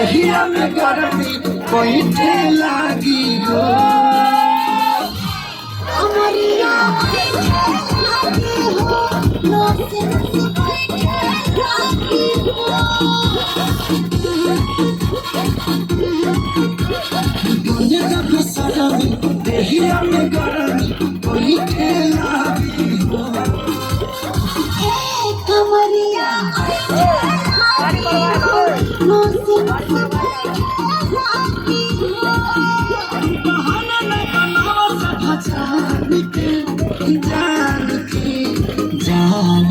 दहिया में गर्मी बैठे लागी हो अमरिया लागे हो नोसे बैठे लागी हो दुनिया का गुस्सा में दहिया में गर्मी बैठे लागी हो अमरिया लागे हो नोसे बैठे लागी हो बहाना न बनाओ सब जान के जान